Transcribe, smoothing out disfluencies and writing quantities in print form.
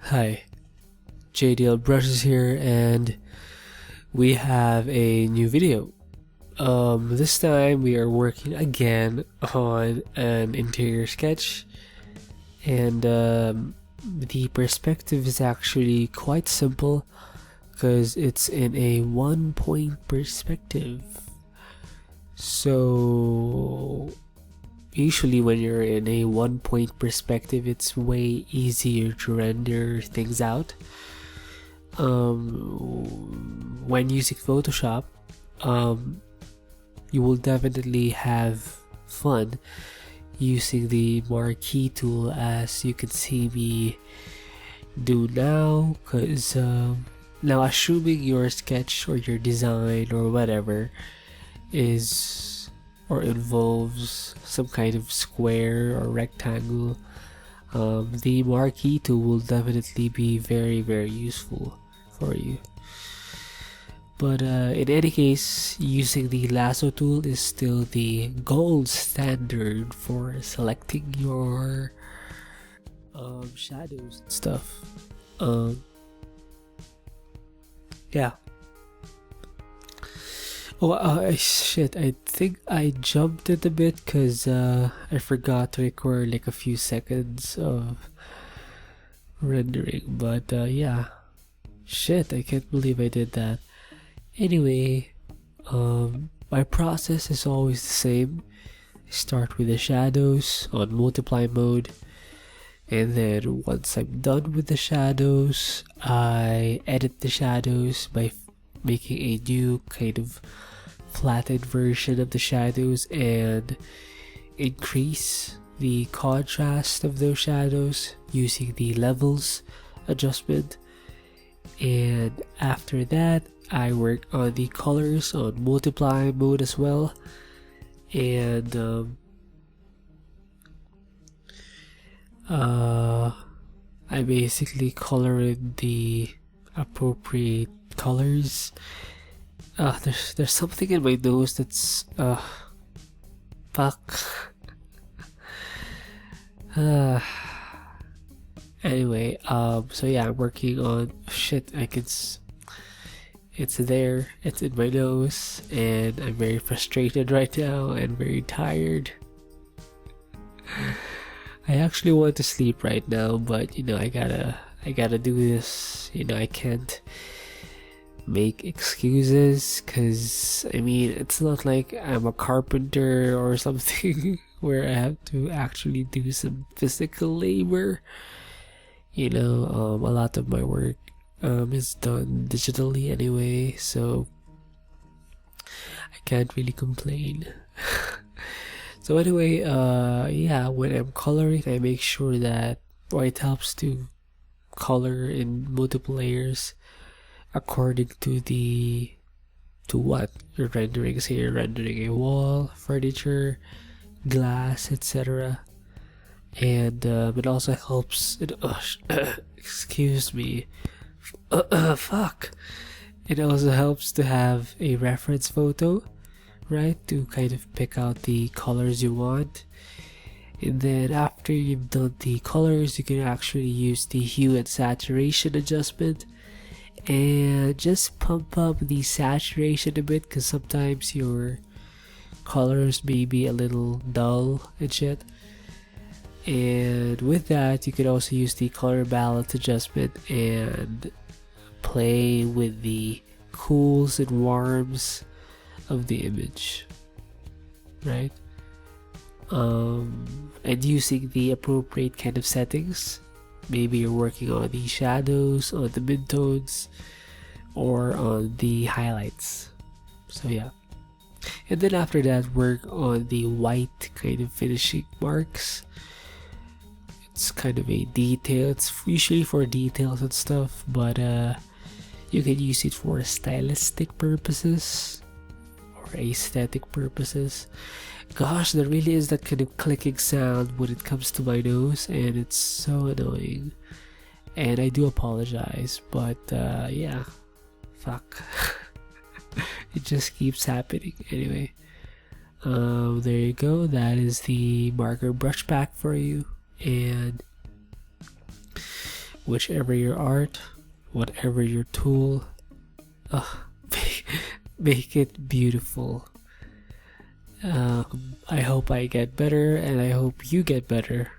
Hi, JDL Brushes here, and we have a new video. This time we are working again on an interior sketch, and the perspective is actually quite simple because it's in a 1-point perspective. So usually when you're in a 1-point perspective, it's way easier to render things out. When using Photoshop, you will definitely have fun using the marquee tool, as you can see me do now, because now assuming your sketch or your design or whatever is or involves some kind of square or rectangle, the marquee tool will definitely be very useful for you. But in any case, using the lasso tool is still the gold standard for selecting your shadows and stuff. Yeah. Oh, shit, I think I jumped it a bit because I forgot to record like a few seconds of rendering, but yeah. Shit, I can't believe I did that. Anyway, my process is always the same. I start with the shadows on multiply mode, and then once I'm done with the shadows, I edit the shadows by making a new kind of flattened version of the shadows and increase the contrast of those shadows using the levels adjustment. And after that, I work on the colors on multiply mode as well, and I basically color in the appropriate colors. There's something in my nose that's fuck. Anyway, so yeah, I'm working on shit. It's there. It's in my nose, and I'm very frustrated right now and very tired. I actually want to sleep right now, but I gotta do this. I can't make excuses, because it's not like I'm a carpenter or something where I have to actually do some physical labor. A lot of my work is done digitally anyway, so I can't really complain. So anyway, yeah, when I'm coloring, I make sure that it helps to color in multiple layers according to what you're rendering. Say you're rendering a wall, furniture, glass, etc. And it also helps excuse me, fuck. It also helps to have a reference photo, right, to kind of pick out the colors you want. And then after you've done the colors, you can actually use the hue and saturation adjustment and just pump up the saturation a bit, because sometimes your colors may be a little dull and shit. And with that, you can also use the color balance adjustment and play with the cools and warms of the image, right? And using the appropriate kind of settings. Maybe you're working on the shadows, on the midtones, or on the highlights. So yeah. And then after that, work on the white kind of finishing marks. It's kind of a detail. It's usually for details and stuff, but you can use it for stylistic purposes or aesthetic purposes. Gosh, there really is that kind of clicking sound when it comes to my nose, and it's so annoying. And I do apologize, but yeah, fuck. It just keeps happening. Anyway, there you go. That is the marker brush pack for you. And whichever your art, whatever your tool, make, make it beautiful. I hope I get better, and I hope you get better.